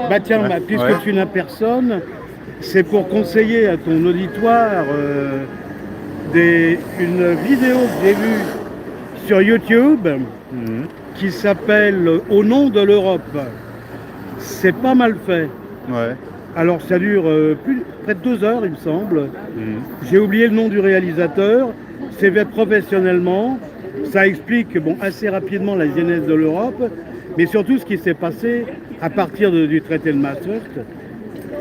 Bah tiens, puisque tu n'as personne, c'est pour conseiller à ton auditoire une vidéo que j'ai vue sur YouTube qui s'appelle Au nom de l'Europe. C'est pas mal fait. Ouais. Alors ça dure près de 2 heures, il me semble. J'ai oublié le nom du réalisateur. C'est fait professionnellement. Ça explique assez rapidement la genèse de l'Europe, mais surtout ce qui s'est passé à partir du traité de Maastricht,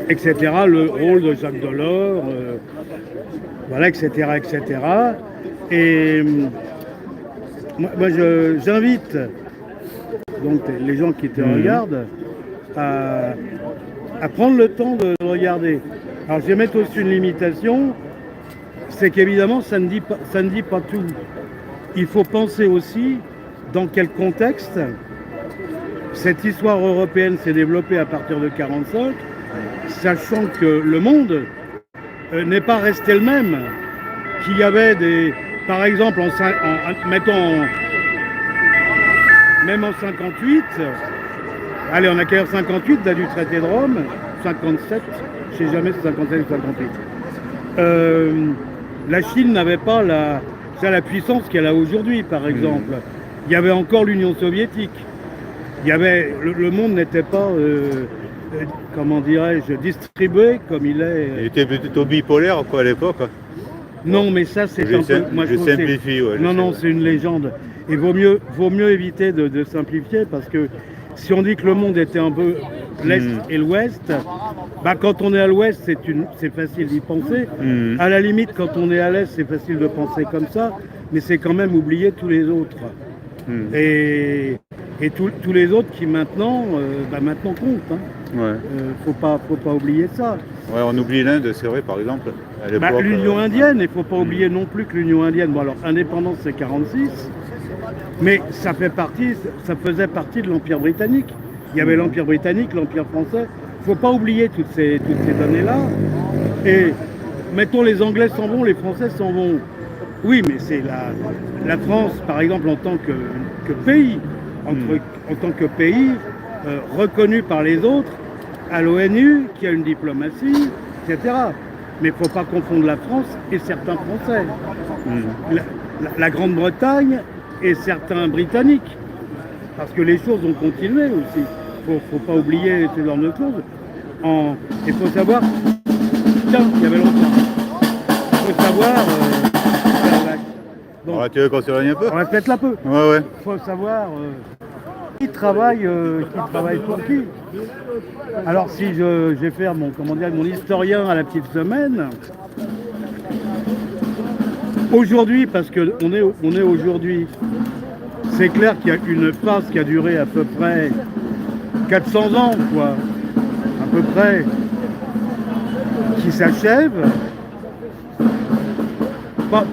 etc. Le rôle de Jacques Delors, voilà, etc., etc. Et moi j'invite donc les gens qui te regardent à prendre le temps de regarder. Alors je vais mettre aussi une limitation, c'est qu'évidemment ça ne dit pas tout. Il faut penser aussi dans quel contexte cette histoire européenne s'est développée à partir de 1945, sachant que le monde n'est pas resté le même, qu'il y avait par exemple, même en 58, allez, on a qu'à 58, date du traité de Rome, 57, je ne sais jamais si c'est 57 ou 58. La Chine n'avait pas la puissance qu'elle a aujourd'hui, par exemple. Il y avait encore l'Union soviétique. Le monde n'était pas, comment dirais-je, distribué comme il est. Il était plutôt bipolaire quoi, à l'époque. Non, mais ça c'est un peu. Moi, je simplifie. Ouais, non, c'est une légende. Et vaut mieux éviter de simplifier parce que si on dit que le monde était un peu l'Est et l'Ouest, quand on est à l'Ouest, c'est facile d'y penser. À la limite, quand on est à l'Est, c'est facile de penser comme ça, mais c'est quand même oublier tous les autres. Et tous les autres qui maintenant comptent. Hein. Ouais. Faut pas oublier ça. Ouais, on oublie l'Inde, c'est vrai, par exemple. L'Union indienne, il ne faut pas oublier non plus que l'Union indienne, alors indépendance c'est 46, mais ça faisait partie de l'Empire britannique. Il y avait l'Empire britannique, l'Empire français. Il ne faut pas oublier toutes ces données-là. Et mettons, les Anglais s'en vont, les Français s'en vont. Oui, mais c'est la France, par exemple, en tant que pays, en tant que pays reconnu par les autres, à l'ONU, qui a une diplomatie, etc. Mais il ne faut pas confondre la France et certains Français. La Grande-Bretagne et certains Britanniques. Parce que les choses ont continué aussi. Il ne faut pas oublier ce genre de choses. Il faut savoir... Tiens, il y avait longtemps. Il faut savoir... tu veux qu'on s'éloigne un peu? On répète un peu. Ouais. Il faut savoir... qui travaille pour qui. Alors si je vais faire mon historien à la petite semaine, aujourd'hui, parce qu'on est aujourd'hui, c'est clair qu'il y a une phase qui a duré à peu près 400 ans, quoi, à peu près, qui s'achève, pas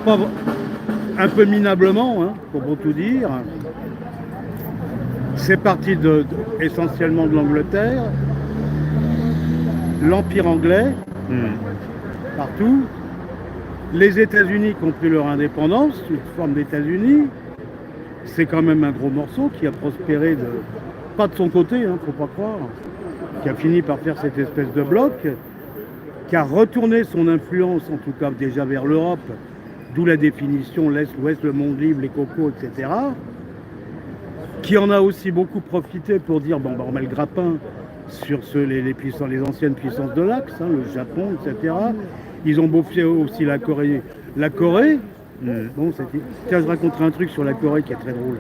un peu minablement, hein, pour tout dire. C'est parti essentiellement de l'Angleterre, l'Empire anglais, partout. Les États-Unis qui ont pris leur indépendance, sous forme d'États-Unis. C'est quand même un gros morceau qui a prospéré, pas de son côté, hein, faut pas croire, qui a fini par faire cette espèce de bloc, qui a retourné son influence, en tout cas déjà vers l'Europe, d'où la définition l'Est, l'Ouest, le monde libre, les cocos, etc., qui en a aussi beaucoup profité pour dire on met le grappin sur les anciennes puissances de l'Axe, hein, le Japon, etc. Ils ont bouffé aussi la Corée. Tiens, je raconterai un truc sur la Corée qui est très drôle.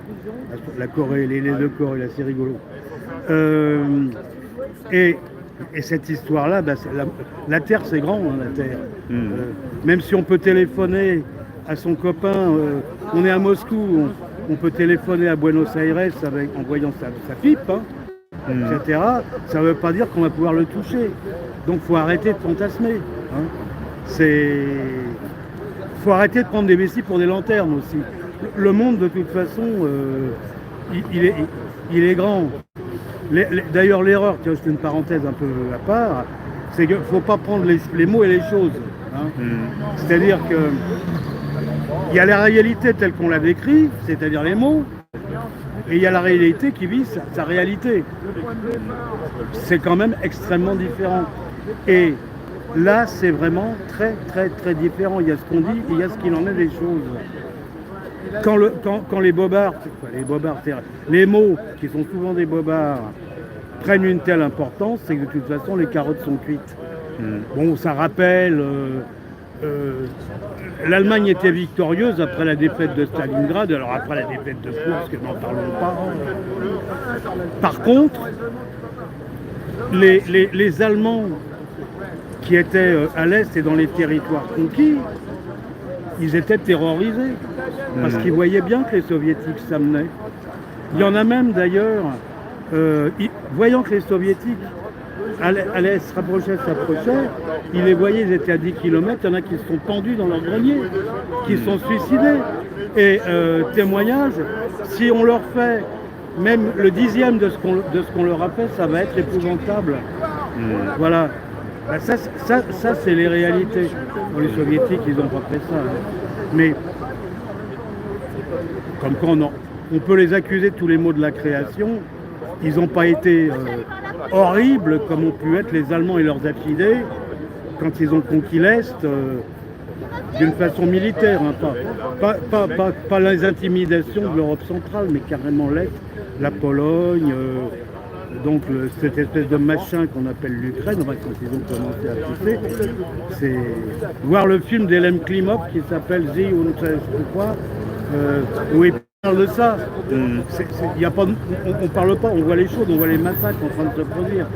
La Corée, les deux Corées, là, c'est rigolo. Et cette histoire-là, la Terre, c'est grand, hein, la Terre. Même si on peut téléphoner à son copain, on est à Moscou, on peut téléphoner à Buenos Aires en voyant sa pipe, hein, etc. Ça ne veut pas dire qu'on va pouvoir le toucher. Donc il faut arrêter de fantasmer. Hein. Faut arrêter de prendre des vessies pour des lanternes aussi. Le monde, de toute façon, il est grand. D'ailleurs, l'erreur, tiens, c'est une parenthèse un peu à part, c'est qu'il ne faut pas prendre les mots et les choses. Hein. C'est-à-dire qu'il y a la réalité telle qu'on l'a décrit, c'est-à-dire les mots, et il y a la réalité qui vit sa réalité. C'est quand même extrêmement différent. Et là, c'est vraiment très, très, très différent. Il y a ce qu'on dit et il y a ce qu'il en est des choses. Quand les bobards, les mots qui sont souvent des bobards, prennent une telle importance, c'est que de toute façon, les carottes sont cuites. Bon, ça rappelle... l'Allemagne était victorieuse après la défaite de Stalingrad, alors après la défaite de Kursk, n'en parlons pas. Par contre, les Allemands qui étaient à l'Est et dans les territoires conquis, ils étaient terrorisés, parce qu'ils voyaient bien que les Soviétiques s'amenaient. Il y en a même d'ailleurs, voyant que les Soviétiques allaient se rapprocher, ils les voyaient, ils étaient à 10 km, il y en a qui se sont pendus dans leur grenier, qui se sont suicidés. Et témoignage, si on leur fait même le 10e de ce qu'on leur a fait, ça va être épouvantable. Voilà. Ben ça c'est les réalités. Bon, les Soviétiques, ils n'ont pas fait ça. Mais, comme quand on peut les accuser de tous les maux de la création, ils n'ont pas été horribles comme ont pu être les Allemands et leurs affidés quand ils ont conquis l'Est d'une façon militaire, hein, pas les intimidations de l'Europe centrale, mais carrément l'Est, la Pologne, donc cette espèce de machin qu'on appelle l'Ukraine, enfin, quand ils ont commencé à pousser, c'est voir le film d'Hélène Klimov qui s'appelle The und je sais quoi, où il parle de ça. Y a pas, on parle pas, on voit les choses, on voit les massacres en train de se produire.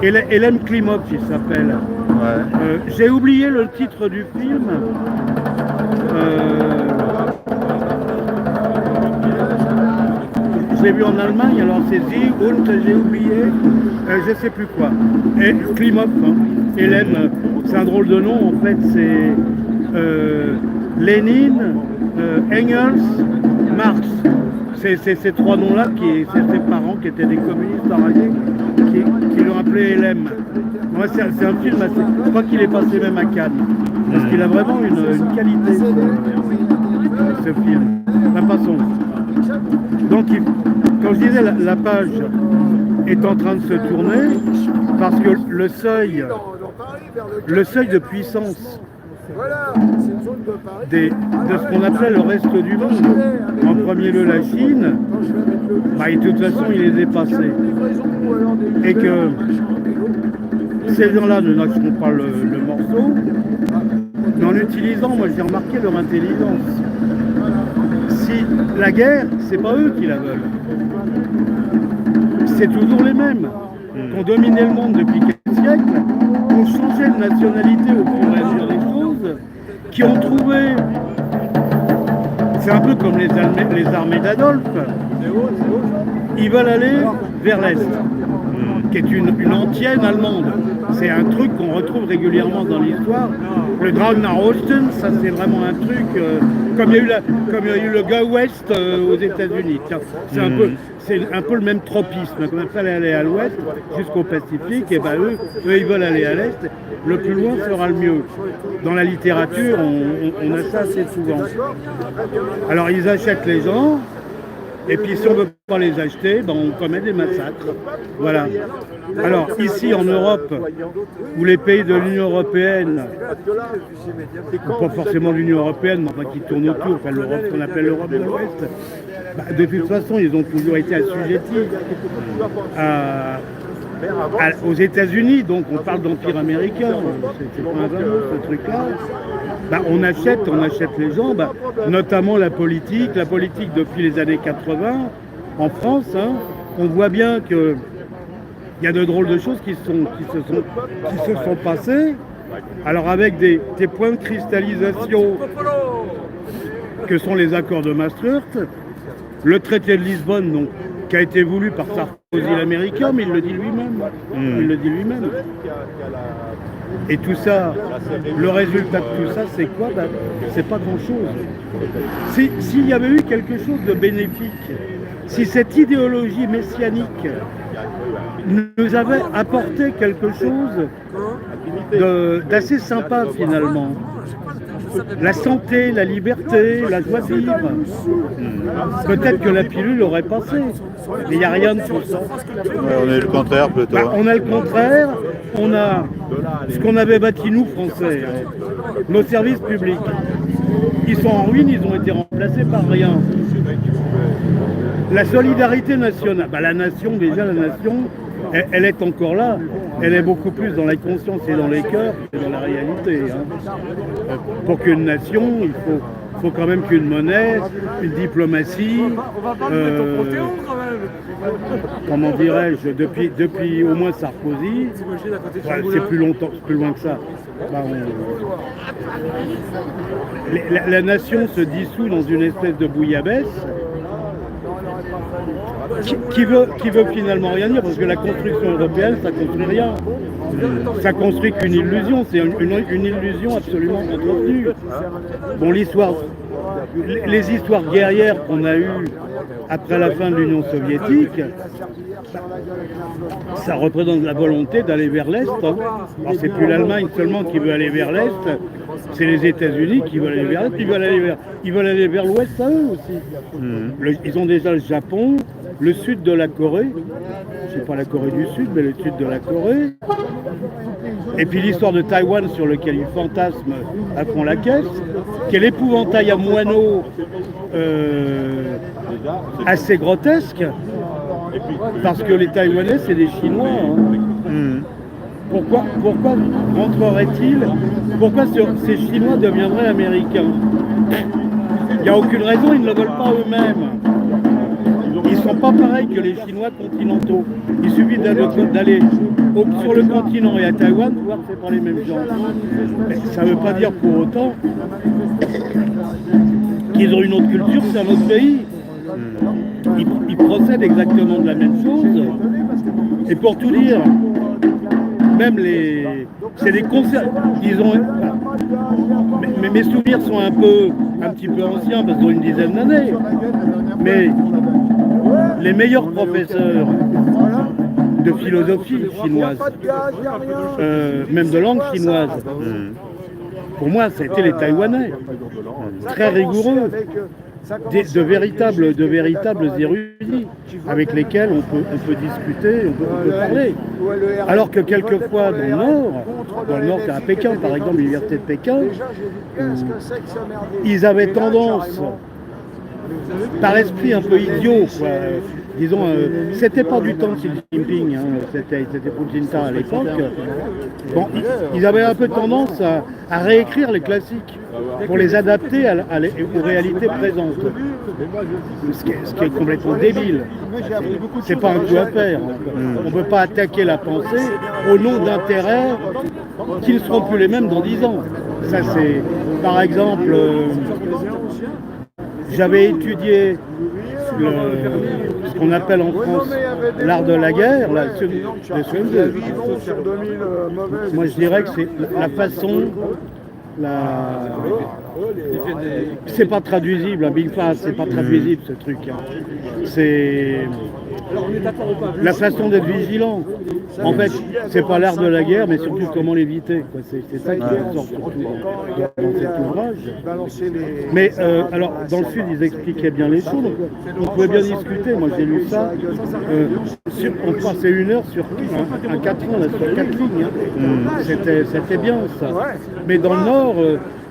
Hélène Klimov, il s'appelle. Ouais. J'ai oublié le titre du film. Je l'ai vu en Allemagne, alors c'est Die und j'ai oublié, je sais plus quoi. Et Klimov, hein. Hélène, c'est un drôle de nom, en fait, c'est Lénine, Engels, Marx. C'est ces trois noms-là, c'est ses parents qui étaient des communistes enragés, qui l'ont appelé LM. Ouais, c'est un film assez... Je crois qu'il est passé même à Cannes, parce qu'il a vraiment une qualité, ce film. La façon. Donc, quand je disais la page est en train de se tourner, parce que le seuil de puissance de ce qu'on appelait le reste du monde, en premier lieu la Chine, bah, de toute façon il est dépassé. Et que ces gens-là ne lâcheront pas le morceau, mais en utilisant, moi j'ai remarqué leur intelligence. Si la guerre, c'est pas eux qui la veulent, c'est toujours les mêmes qui ont dominé le monde depuis quelques siècles, qui ont changé de nationalité au fur et à mesure des choses, qui ont trouvé, c'est un peu comme les armées d'Adolphe, ils veulent aller vers l'Est, qui est une antienne allemande. C'est un truc qu'on retrouve régulièrement dans l'histoire. Le Drang nach Osten, ça c'est vraiment un truc, comme il y a eu le Go West aux États-Unis. C'est un peu le même tropisme. Quand il fallait aller à l'ouest jusqu'au Pacifique, et ben eux ils veulent aller à l'est. Le plus loin sera le mieux. Dans la littérature, on a ça assez souvent. Alors ils achètent les gens. Et puis si on ne veut pas les acheter, ben, on commet des massacres. Voilà. Alors ici en Europe, où les pays de l'Union Européenne, pas forcément l'Union Européenne, mais enfin qui tournent autour, enfin l'Europe, ce qu'on appelle l'Europe de l'Ouest, bah, de toute façon ils ont toujours été assujettis aux États-Unis, donc on parle d'empire américain, c'est pas un vrai mot ce truc-là. Bah, on achète les gens, bah, notamment la politique depuis les années 80 en France, hein, on voit bien que il y a de drôles de choses qui se sont passées. Alors avec des points de cristallisation que sont les accords de Maastricht, le traité de Lisbonne, donc, qui a été voulu par Sarkozy l'américain, mais il le dit lui-même. Et tout ça, le résultat de tout ça, c'est quoi? Ben, c'est pas grand-chose. S'il y avait eu quelque chose de bénéfique, si cette idéologie messianique nous avait apporté quelque chose d'assez sympa finalement, la santé, la liberté, la joie de vivre. Peut-être que la pilule aurait passé, mais il n'y a rien de tout ça. Ouais, on est le contraire plutôt. Bah, on a le contraire, on a ce qu'on avait bâti nous, Français, nos services publics. Ils sont en ruine, ils ont été remplacés par rien. La solidarité nationale, bah, la nation, déjà la nation, elle est encore là. Elle est beaucoup plus dans la conscience et dans les cœurs que dans la réalité. Hein. Pour qu'une nation, il faut quand même qu'une monnaie, une diplomatie, comment dirais-je, depuis au moins Sarkozy, c'est plus longtemps, plus loin que ça. Bah, la nation se dissout dans une espèce de bouillabaisse qui veut finalement rien dire, parce que la construction européenne, ça construit rien. Ça construit qu'une illusion, c'est une illusion absolument entretenue. Bon, les histoires guerrières qu'on a eues après la fin de l'Union soviétique, ça représente la volonté d'aller vers l'Est. Alors, c'est plus l'Allemagne seulement qui veut aller vers l'Est, c'est les États-Unis qui veulent aller vers l'Est, ils veulent aller vers l'Ouest à eux aussi. Ils ont déjà le Japon, le sud de la Corée, c'est pas la Corée du Sud, mais le sud de la Corée. Et puis l'histoire de Taïwan sur lequel ils fantasment à fond la caisse, qui est l'épouvantail à moineaux assez grotesque, parce que les Taïwanais c'est des Chinois. Hein. Pourquoi rentrerait-il, pourquoi ces Chinois deviendraient américains? Il n'y a aucune raison, ils ne le veulent pas eux-mêmes. Ils ne sont pas pareils que les Chinois continentaux. Il suffit d'aller sur le continent et à Taïwan pour voir que ce n'est pas les mêmes gens. Mais ça ne veut pas dire pour autant qu'ils ont une autre culture, c'est un autre pays. Ils procèdent exactement de la même chose. Et pour tout dire, même c'est des concerts. Mes souvenirs sont un petit peu anciens parce qu'ils ont une dizaine d'années. Mais les meilleurs professeurs de philosophie chinoise, même de langue chinoise, pour moi, ça a été les Taïwanais. Très rigoureux. De véritables érudits avec lesquels on peut discuter, on peut parler. Alors que quelquefois dans le Nord, c'est à Pékin par exemple, l'université de Pékin, ils avaient tendance, par esprit un peu idiot, quoi, disons, c'était pas du temps de Xi Jinping, hein, c'était pour Jinta à l'époque. Bon, ils avaient un peu tendance à réécrire les classiques pour les adapter aux réalités présentes. Ce qui est complètement débile. C'est pas un coup à faire. On ne peut pas attaquer la pensée au nom d'intérêts qui ne seront plus les mêmes dans 10 ans. Ça, c'est, par exemple, j'avais étudié ce qu'on appelle en France l'art de la guerre, moi je dirais que c'est la façon, c'est pas traduisible, un Big Fast, c'est pas traduisible ce truc. Hein. C'est la façon d'être vigilant. En fait, c'est pas l'art de la guerre, mais surtout comment l'éviter. C'est ça qui ressort surtout dans cet ouvrage. Mais alors, dans le Sud, ils expliquaient bien les choses. Donc, on pouvait bien discuter. Moi, j'ai lu ça. On passait 1 heure sur un 4 ans, là, sur 4 lignes. Hein. C'était bien ça. Mais dans le Nord,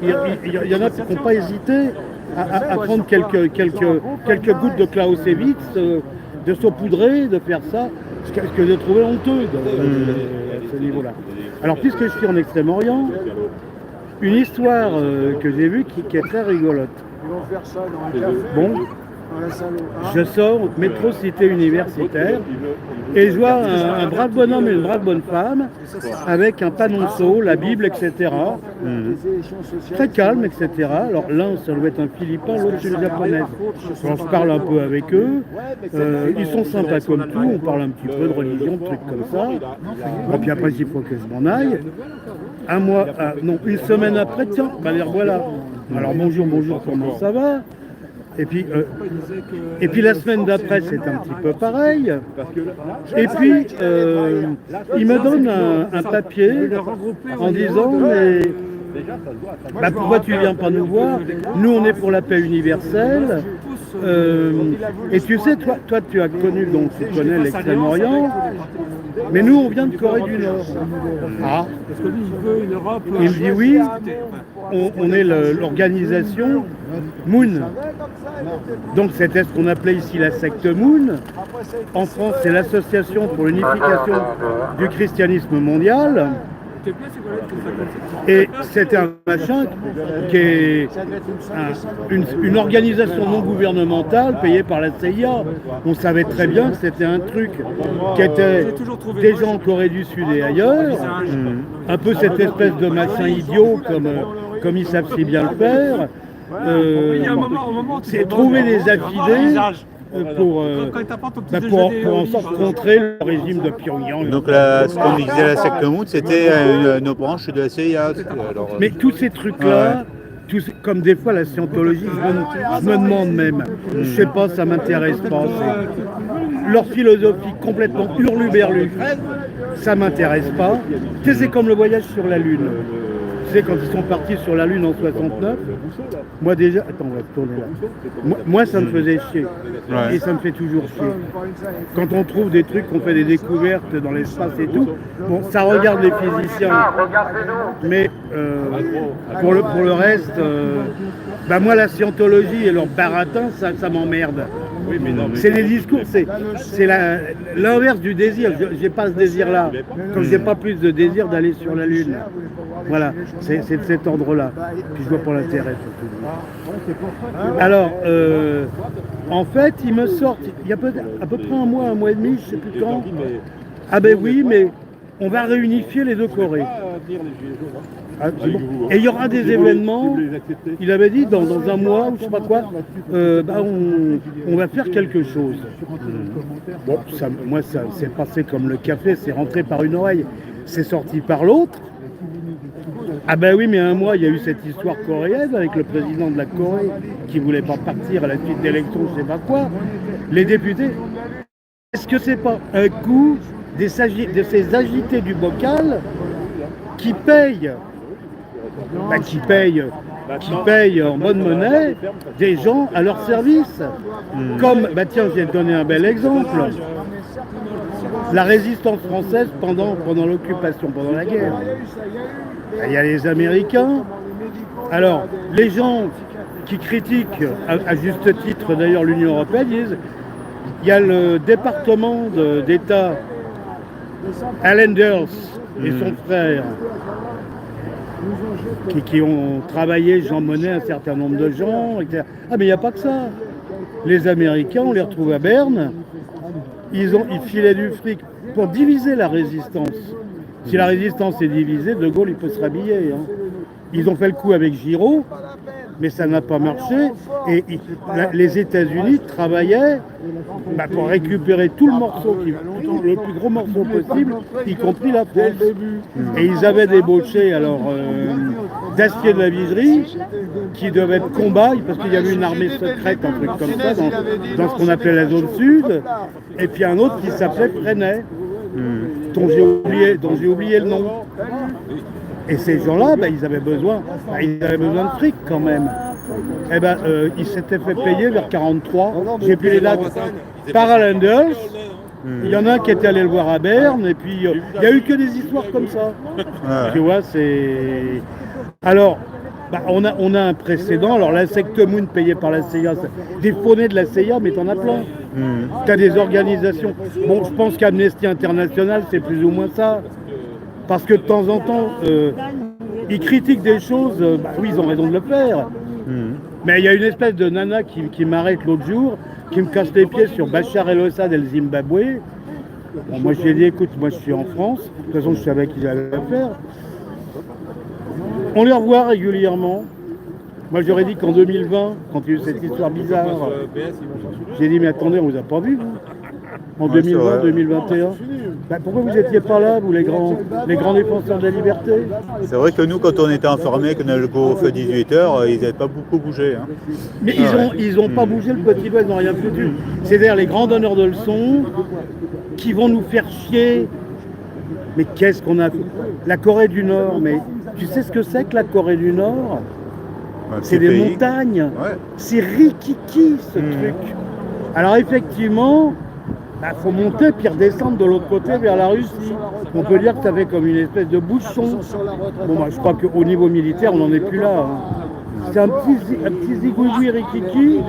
il y en a qui n'ont pas hésité à prendre quelques gouttes de Clausewitz, de saupoudrer, de faire ça, ce que j'ai trouvé honteux à ce niveau-là. Alors, puisque je suis en Extrême-Orient, une histoire que j'ai vue qui est très rigolote. Bon, je sors, métro cité universitaire, et je vois un brave bonhomme et une brave bonne femme, avec un panonceau, la Bible, etc. Très calme, etc. Alors l'un, ça doit être un Philippin, l'autre c'est une japonaise. Alors je parle un peu avec eux, ils sont sympas comme tout, on parle un petit peu de religion, de trucs comme ça. Et puis après, il faut que je m'en aille. Une semaine après, tiens, bah les revoilà. Alors bonjour, comment ça va? Et puis la semaine d'après, c'est un petit peu pareil. Et puis, il me donne un papier en disant Bah pourquoi tu viens pas nous voir? Nous on est pour la paix universelle. Et tu sais, toi tu as connu, donc tu connais l'Extrême-Orient, mais nous on vient de Corée du Nord. Ah, il me dit oui, on est l'organisation Moon. Donc c'était ce qu'on appelait ici la secte Moon. En France, c'est l'association pour l'unification du christianisme mondial. Et c'était un machin qui est une organisation non gouvernementale payée par la CIA. On savait très bien que c'était un truc qui était déjà en Corée du Sud et ailleurs. Un peu cette espèce de machin idiot comme ils savent si bien le faire. C'est trouver des affidés pour en sorte contrer le régime de Pyongyang. Donc ce qu'on disait la secte Moon, c'était une branche de la CIA. Alors, mais tous ces trucs-là, comme des fois la scientologie, je me demande même, je sais pas, ça m'intéresse pas. Leur philosophie complètement hurluberlu, ça m'intéresse pas. Tu sais, c'est comme le voyage sur la Lune. Tu sais, quand ils sont partis sur la Lune en 69, moi déjà, attends, on va tourner là. Moi ça me faisait chier. Ouais. Et ça me fait toujours chier. Quand on trouve des trucs, qu'on fait des découvertes dans l'espace et tout, bon, ça regarde les physiciens. Mais pour le reste, bah moi la scientologie et leur baratin, ça m'emmerde. C'est des discours, c'est l'inverse du désir. J'ai pas ce désir-là. Comme j'ai pas plus de désir d'aller sur la Lune. Voilà, c'est de cet ordre-là. Puis je vois pas l'intérêt surtout. Alors, en fait, ils me sortent, il y a à peu près un mois et demi, je sais plus quand. Ah ben oui, mais on va réunifier les deux Corées. Ah, bon. Et il y aura des événements, il avait dit dans un mois ou je sais pas quoi, on va faire quelque chose. Bon, moi ça s'est passé comme le café, c'est rentré par une oreille, c'est sorti par l'autre. Ah ben oui, mais un mois, il y a eu cette histoire coréenne avec le président de la Corée qui voulait pas partir à la suite d'élections, je sais pas quoi. Les députés, est-ce que c'est pas un coup de ces agités du bocal qui payent en bonne monnaie des gens à leur service. Comme, tiens, je vais te donner un bel exemple. La résistance française pendant l'occupation, pendant la guerre. Il y a les Américains. Alors, les gens qui critiquent, à juste titre d'ailleurs l'Union européenne, disent il y a le département d'État Alan Dulles et son frère qui ont travaillé, Jean Monnet, un certain nombre de gens, etc. Ah mais il n'y a pas que ça. Les Américains, on les retrouve à Berne, ils filaient du fric pour diviser la résistance. Si la résistance est divisée, De Gaulle il peut se rhabiller. Hein. Ils ont fait le coup avec Giraud, mais ça n'a pas marché. Et les États-Unis travaillaient pour récupérer tout le morceau, le plus gros morceau possible, y compris la France. Et ils avaient débauché d'acier de la Vigerie qui devait être combat, parce qu'il y avait une armée secrète, un truc comme ça, dans ce qu'on appelait la zone sud. Et puis un autre qui s'appelait Freinet, dont j'ai oublié le nom. Et ces gens-là, ils avaient besoin de fric quand même. Eh ils s'étaient fait payer vers 43, j'ai plus les dates, par Alan Dulles. Il y en a un qui était allé le voir à Berne, et puis il n'y a eu que des histoires comme ça. Tu vois, c'est... Alors, on a un précédent. Alors la secte Moon payée par la CIA, des faux-nés de la CIA, mais t'en as plein. T'as des organisations. Bon, je pense qu'Amnesty International, c'est plus ou moins ça. Parce que de temps en temps, ils critiquent des choses, oui, ils ont raison de le faire. Mais il y a une espèce de nana qui m'arrête l'autre jour, qui me casse les pieds sur Bachar el-Assad et le Zimbabwe. Bon, moi, je lui ai dit, écoute, moi, je suis en France. De toute façon, je savais qu'ils allaient le faire. On les revoit régulièrement. Moi, j'aurais dit qu'en 2020, quand il y a eu cette histoire bizarre, j'ai dit, mais attendez, on vous a pas vu, vous en 2020, 2021. Pourquoi vous n'étiez pas là, vous, les grands défenseurs de la liberté? C'est vrai que nous, quand on était informés que le couvre-feu 18h, ils n'avaient pas beaucoup bougé. Hein. Mais ils ont pas bougé le petit doigt, ils n'ont rien foutu. C'est d'ailleurs les grands donneurs de leçons qui vont nous faire chier Mais qu'est-ce qu'on a fait? La Corée du Nord, mais tu sais ce que c'est que la Corée du Nord? C'est des montagnes. Ouais. C'est rikiki ce truc. Alors effectivement, faut monter puis redescendre de l'autre côté vers la Russie. On peut dire que ça fait comme une espèce de bouchon. Bon, je crois qu'au niveau militaire, on n'en est plus là. Hein. C'est un petit zigouigoui rikiki.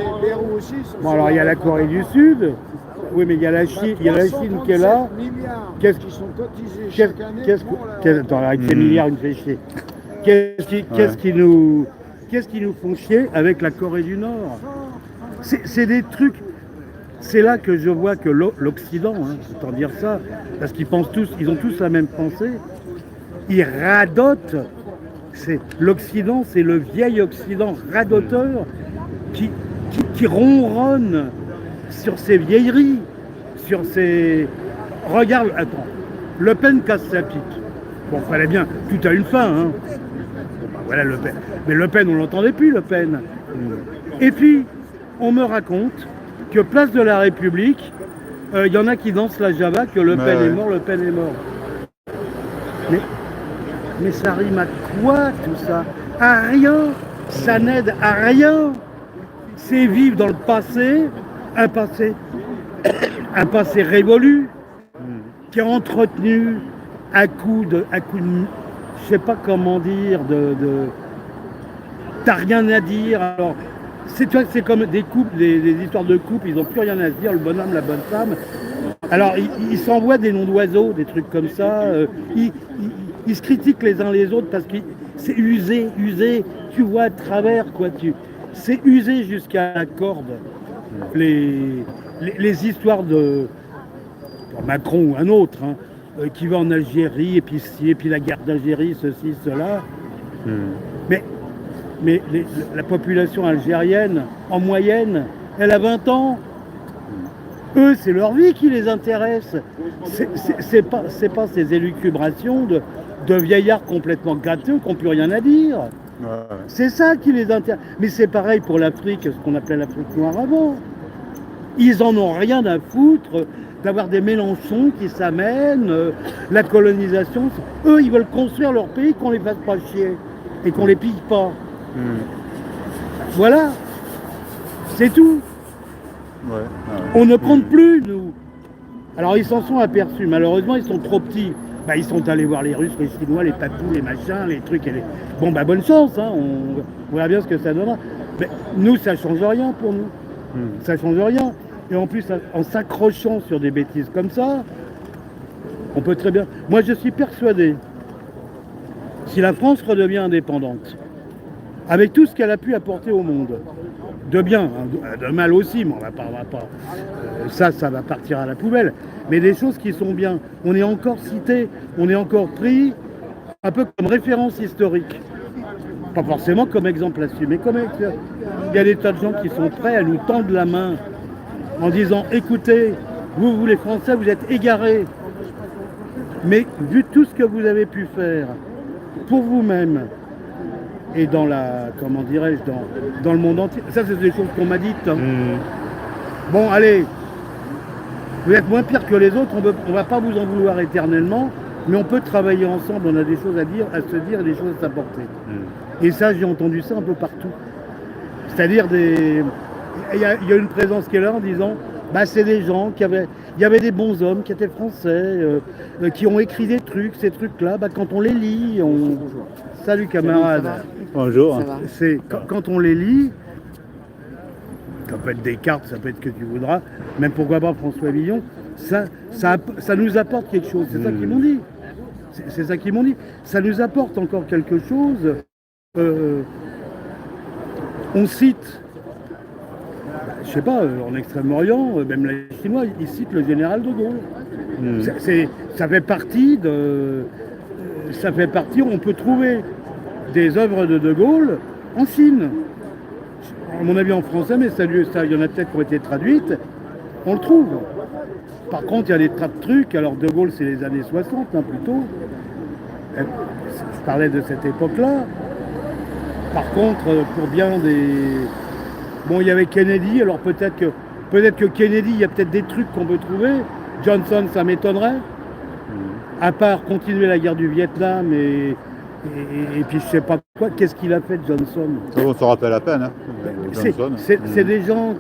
Bon, alors il y a la Corée du Sud. Oui, mais il y a la Chine qui est là. Attends, avec ces milliards, il me fait chier. Qu'est-ce qui nous font chier avec la Corée du Nord? C'est des trucs. C'est là que je vois que l'Occident, hein, c'est en dire ça, parce qu'ils pensent tous, ils ont tous la même pensée. Ils radotent. L'Occident, c'est le vieil Occident radoteur qui ronronne sur ses vieilleries, sur ses... Regarde, attends, Le Pen casse sa pique. Bon, fallait bien, tout a une fin, hein. Bon, voilà Le Pen. Mais Le Pen, on l'entendait plus, Le Pen. Et puis, on me raconte que place de la République, y en a qui dansent la Java, que Le Pen est mort, Le Pen est mort. Mais ça rime à quoi tout ça? À rien. Ça n'aide à rien. C'est vivre dans le passé, un passé révolu, qui est entretenu à coup de je sais pas comment dire, t'as rien à dire. Alors, c'est comme des couples, des histoires de couple, ils n'ont plus rien à se dire, le bonhomme, la bonne femme. Alors, ils s'envoient des noms d'oiseaux, des trucs comme ça. Ils se critiquent les uns les autres parce que c'est usé, tu vois à travers, quoi. C'est usé jusqu'à la corde. Les histoires de Macron ou un autre, hein, qui va en Algérie, et puis la guerre d'Algérie, ceci, cela. Mais la population algérienne, en moyenne, elle a 20 ans. Eux, c'est leur vie qui les intéresse. C'est pas ces élucubrations de vieillards complètement gâteux qui n'ont plus rien à dire. Ouais. C'est ça qui les intéresse. Mais c'est pareil pour l'Afrique, ce qu'on appelait l'Afrique noire avant. Ils en ont rien à foutre d'avoir des Mélenchons qui s'amènent, la colonisation. Eux, ils veulent construire leur pays, qu'on les fasse pas chier et qu'on les pille pas. Voilà, c'est tout. Ouais. On ne compte plus, nous. Alors, ils s'en sont aperçus. Malheureusement, ils sont trop petits. Ils sont allés voir les Russes, les Chinois, les Papous, les machins, les trucs. Bon, bonne chance, hein. On verra bien ce que ça donnera. Mais nous, ça change rien pour nous. Ça change rien. Et en plus, en s'accrochant sur des bêtises comme ça, on peut très bien... Moi, je suis persuadé, si la France redevient indépendante, avec tout ce qu'elle a pu apporter au monde, de bien, hein, de mal aussi, mais on va pas ça va partir à la poubelle. Mais des choses qui sont bien, on est encore cité, on est encore pris un peu comme référence historique. Pas forcément comme exemple à suivre, mais comme il y a des tas de gens qui sont prêts à nous tendre la main en disant, écoutez, vous les Français, vous êtes égarés. Mais vu tout ce que vous avez pu faire pour vous-même, et dans comment dirais-je, dans le monde entier. Ça, c'est des choses qu'on m'a dites. Hein. Bon, allez, vous êtes moins pire que les autres, on ne va pas vous en vouloir éternellement, mais on peut travailler ensemble, on a des choses à dire, à se dire, et des choses à s'apporter. Et ça, j'ai entendu ça un peu partout. C'est-à-dire, il y a une présence qui est là en disant, c'est des gens il y avait des bons hommes qui étaient français, qui ont écrit des trucs, ces trucs-là, quand on les lit, Salut camarade. Bonjour. Quand on les lit, ça peut être Descartes, ça peut être que tu voudras, même pourquoi pas François Villon, ça nous apporte quelque chose, c'est ça qu'ils m'ont dit. C'est ça qu'ils m'ont dit. Ça nous apporte encore quelque chose. On cite, je sais pas, en Extrême-Orient, même les Chinois, ils citent le général de Gaulle. Ça fait partie on peut trouver des œuvres de Gaulle en Chine. À mon avis en français, mais il y en a peut-être qui ont été traduites, on le trouve. Par contre, il y a des tas de trucs, alors de Gaulle c'est les années 60 plutôt. Je parlais de cette époque-là. Par contre, pour bien des... Bon, il y avait Kennedy, alors peut-être que Kennedy, il y a peut-être des trucs qu'on peut trouver. Johnson, ça m'étonnerait. À part continuer la guerre du Vietnam et puis je sais pas quoi, qu'est-ce qu'il a fait Johnson? On se rappelle à peine, hein, Johnson. C'est des gens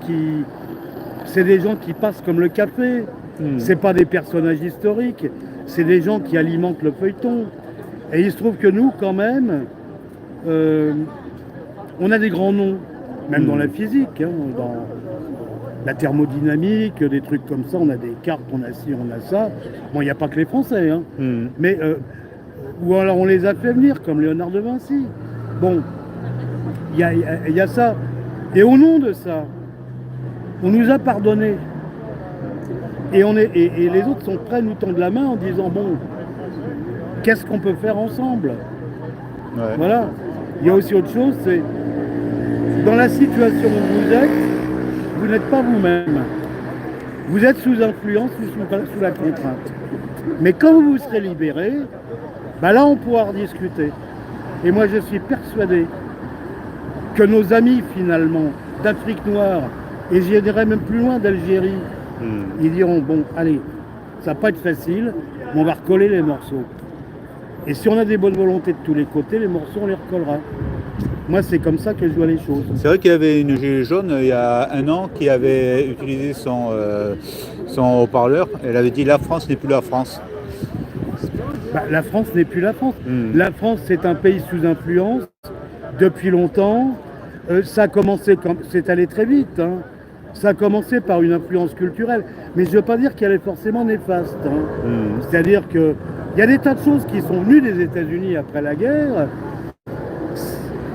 qui passent comme le café. C'est pas des personnages historiques, c'est des gens qui alimentent le feuilleton. Et il se trouve que nous, quand même, on a des grands noms, même dans la physique, hein, dans la thermodynamique, des trucs comme ça. On a des cartes, on a ci, on a ça. Bon, il n'y a pas que les Français, hein. Mais ou alors on les a fait venir, comme Léonard de Vinci. Bon, il y a ça. Et au nom de ça, on nous a pardonné. Et les autres sont prêts à nous tendre la main en disant, bon, qu'est-ce qu'on peut faire ensemble? Ouais. Voilà. Il y a aussi autre chose, c'est dans la situation où vous êtes, vous n'êtes pas vous-même. Vous êtes sous influence ou sous la contrainte. Mais quand vous serez libéré, bah là on pourra rediscuter. Et moi je suis persuadé que nos amis finalement d'Afrique noire, et j'irai même plus loin d'Algérie, ils diront, bon allez, ça va pas être facile, mais on va recoller les morceaux. Et si on a des bonnes volontés de tous les côtés, les morceaux on les recollera. Moi c'est comme ça que je vois les choses. C'est vrai qu'il y avait une gilet jaune il y a un an qui avait utilisé son haut-parleur. Elle avait dit « La France n'est plus la France ». Bah, la France n'est plus la France. La France, c'est un pays sous influence depuis longtemps. Ça a commencé, c'est allé très vite. Hein. Ça a commencé par une influence culturelle. Mais je ne veux pas dire qu'elle est forcément néfaste. Hein. C'est-à-dire qu'il y a des tas de choses qui sont venues des États-Unis après la guerre,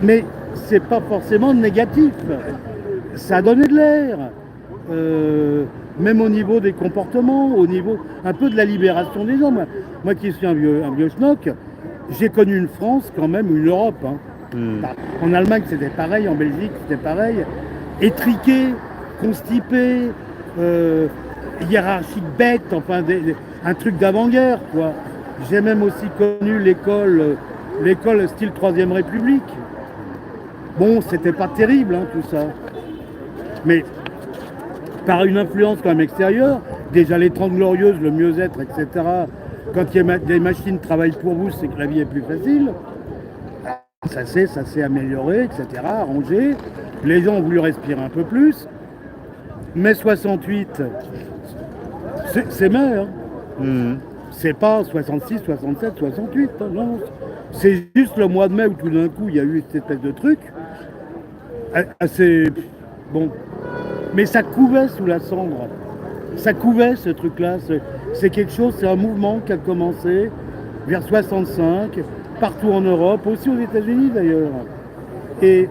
mais c'est pas forcément négatif. Ça a donné de l'air. Même au niveau des comportements, au niveau un peu de la libération des gens. Moi qui suis un vieux schnock, j'ai connu une France quand même, une Europe. Hein. En Allemagne c'était pareil, en Belgique c'était pareil. Étriqué, constipé, hiérarchique bête, enfin un truc d'avant-guerre quoi. J'ai même aussi connu l'école style 3ème République. Bon, c'était pas terrible hein, tout ça. Mais par une influence quand même extérieure, déjà les 30 glorieuses, le mieux-être, etc. Quand des machines travaillent pour vous, c'est que la vie est plus facile. Ça s'est amélioré, etc., arrangé. Les gens ont voulu respirer un peu plus. Mai 68, c'est mai, hein. C'est pas 66, 67, 68, hein, non. C'est juste le mois de mai où tout d'un coup il y a eu cette espèce de truc. Assez bon. Mais ça couvait sous la cendre. Ça couvait ce truc-là. C'est quelque chose, c'est un mouvement qui a commencé vers 65, partout en Europe, aussi aux États-Unis d'ailleurs. Et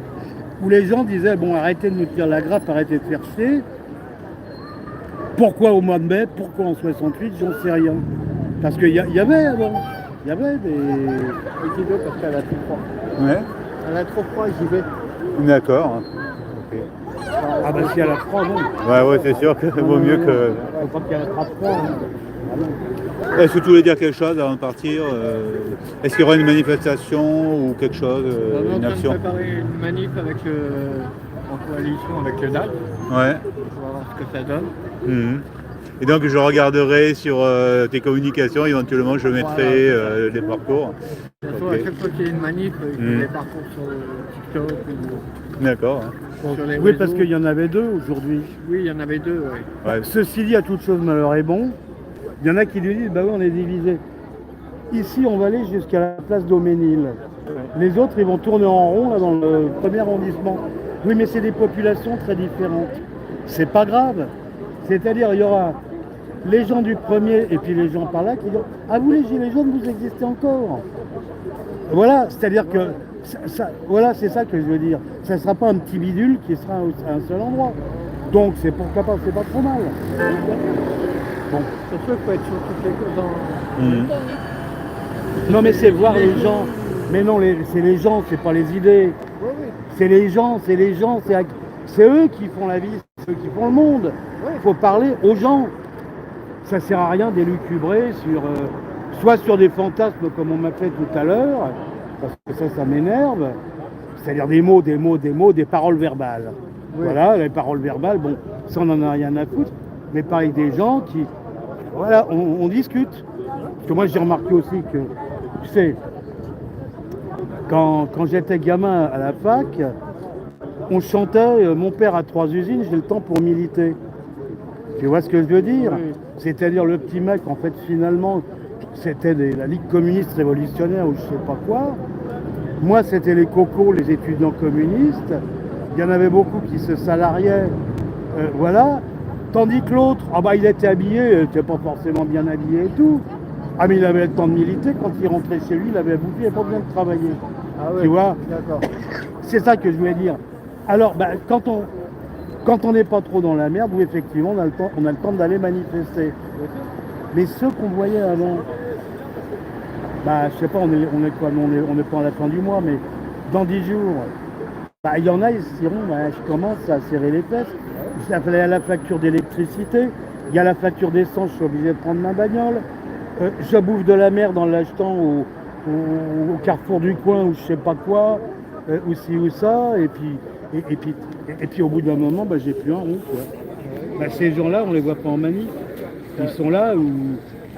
où les gens disaient, bon, arrêtez de nous tirer la grappe, arrêtez de faire chier. Pourquoi au mois de mai? Pourquoi en 68? J'en sais rien. Parce qu'il y avait avant. Il y avait des... J'y vais parce qu'elle a trop froid. Ouais. Elle a trop froid, j'y vais. D'accord. Okay. Ah bah si elle a froid, non. Ouais, c'est sûr que vaut mieux que... Faut pas qu'elle attrape froid. Hein. Est-ce que tu voulais dire quelque chose avant de partir? Est-ce qu'il y aura une manifestation ou quelque chose, On une est en train de action? préparer une manif en coalition avec le DAL. Ouais. On va voir ce que ça donne. Et donc je regarderai sur tes communications, éventuellement je mettrai les parcours. De toute façon, à chaque fois qu'il y a une manif, il y a des parcours sur TikTok ou D'accord. sur les Oui, réseaux. parce qu'il y en avait deux aujourd'hui. Oui, il y en avait deux, oui. Ouais. Ceci dit, à toute chose malheur est bon. Il y en a qui lui disent, bah oui, on est divisé. Ici, on va aller jusqu'à la place d'Auménil. Les autres, ils vont tourner en rond là, dans le premier arrondissement. Oui, mais c'est des populations très différentes. C'est pas grave. C'est-à-dire, il y aura les gens du premier et puis les gens par là qui diront, ah vous les gilets jaunes, vous existez encore. Voilà, c'est-à-dire que voilà, c'est ça que je veux dire. Ça ne sera pas un petit bidule qui sera à un seul endroit. Donc c'est pourquoi pas, c'est pas trop mal. Bon. C'est sûr qu'il faut être sur toutes les causes Non mais c'est voir les gens. Mais non, c'est les gens, c'est pas les idées. Oui. C'est les gens, c'est eux qui font la vie, c'est eux qui font le monde. Il faut parler aux gens. Ça sert à rien d'élucubrer sur, soit sur des fantasmes comme on m'a fait tout à l'heure, parce que ça m'énerve, c'est-à-dire des mots, des paroles verbales. Oui. Voilà, les paroles verbales, bon, ça on n'en a rien à foutre, mais pas avec des gens qui, voilà, on discute. Parce que moi j'ai remarqué aussi que, tu sais, quand j'étais gamin à la fac, on chantait Mon père a 3 usines, j'ai le temps pour militer. Tu vois ce que je veux dire? Oui. C'est-à-dire le petit mec, en fait, finalement, c'était la Ligue communiste révolutionnaire ou je sais pas quoi. Moi, c'était les cocos, les étudiants communistes. Il y en avait beaucoup qui se salariaient, voilà. Tandis que l'autre, ah bah, il était habillé, il n'était pas forcément bien habillé et tout. Ah mais il avait le temps de militer, quand il rentrait chez lui, il avait bouffé, il n'avait pas besoin de travailler. Ah ouais. Tu vois? D'accord. C'est ça que je voulais dire. Alors, bah, quand on n'est pas trop dans la merde, où effectivement on a le temps d'aller manifester. Mais ceux qu'on voyait avant, bah, je sais pas, on est quoi, on n'est pas à la fin du mois, mais dans 10 jours, bah, il y en a, ils se diront, bah, je commence à serrer les fesses. Il y a la facture d'électricité, il y a la facture d'essence, je suis obligé de prendre ma bagnole. Je bouffe de la merde en l'achetant au carrefour du coin ou je sais pas quoi, ou ci ou ça, et puis au bout d'un moment, bah, j'ai plus un rond, quoi. Bah, ces gens-là, on les voit pas en manif. Ils sont là où...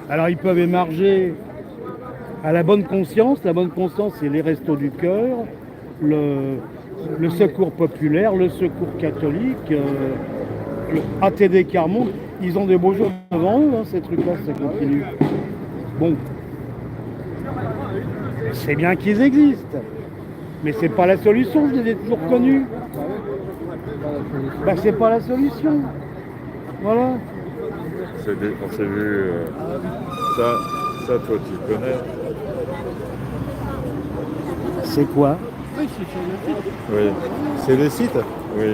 Alors ils peuvent émarger à la bonne conscience. La bonne conscience, c'est les restos du cœur, le secours populaire, le secours catholique, le ATD Carmonde. Ils ont des beaux jours devant eux, hein, ces trucs-là, ça continue. Bon, c'est bien qu'ils existent, mais c'est pas la solution, je les ai toujours connus. Bah, c'est pas la solution. Voilà. On s'est vu, ça toi tu connais. C'est quoi? Oui, C'est le site? oui.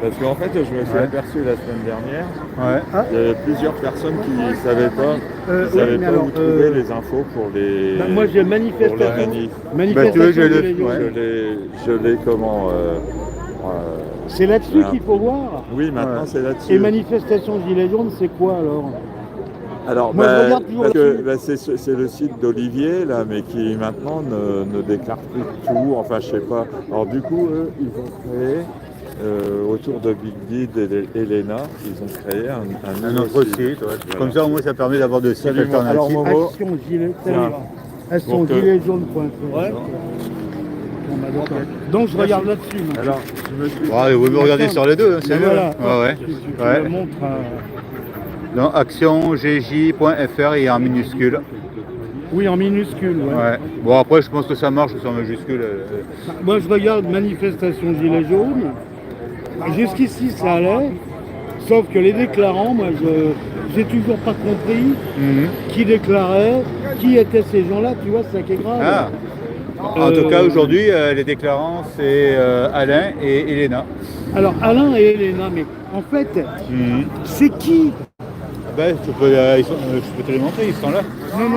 Parce qu'en fait, je me suis Ouais. aperçu la semaine dernière, Ouais. il y avait plusieurs personnes qui ne savaient pas, oui, mais alors, où trouver les infos pour les... Bah, moi j'ai pour la manifestation. manif. Bah, tu veux, je Manifestation le- des ouais. Gilets Je l'ai comment C'est là-dessus Ah. qu'il faut voir. Oui, maintenant Ouais. c'est là-dessus. Et manifestation Gilets jaunes, c'est quoi alors? Alors, Moi, je regarde toujours parce que, là-dessus. c'est le site d'Olivier, là, mais qui maintenant ne déclare plus tout, enfin je sais pas. Alors du coup, eux, ils ont créé, autour de Big Did et Elena, ils ont créé un Un nouveau autre site. site, ouais. Voilà. Comme ça, au moins, ça permet d'avoir deux sites Absolument. Alors, alternatifs. Momo, Action Gilets, Tiens. Action Pour que- giletsjaunes.fr. Ouais. Bon, bah, d'accord. Donc je regarde là-dessus. moi. alors, je me suis... Ouais, vous me regardez sur les deux, hein, c'est Ben mieux. voilà. Ouais, ouais. Tu Ouais. me montres. Donc, actiongj.fr et en minuscule. Oui, en minuscule. Ouais. Ouais. Bon, après, je pense que ça marche sans majuscule. Moi, je regarde manifestation Gilets jaunes. Jusqu'ici, ça allait. Sauf que les déclarants, moi, j'ai toujours pas compris qui déclarait, qui étaient ces gens-là. Tu vois, c'est ça qui est grave. Ah. En tout cas, aujourd'hui, les déclarants, c'est Alain et Elena. Alors, Alain et Elena, mais en fait, c'est qui? Ben, je peux te les montrer, ils sont là. Non,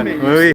mais Oui, oui.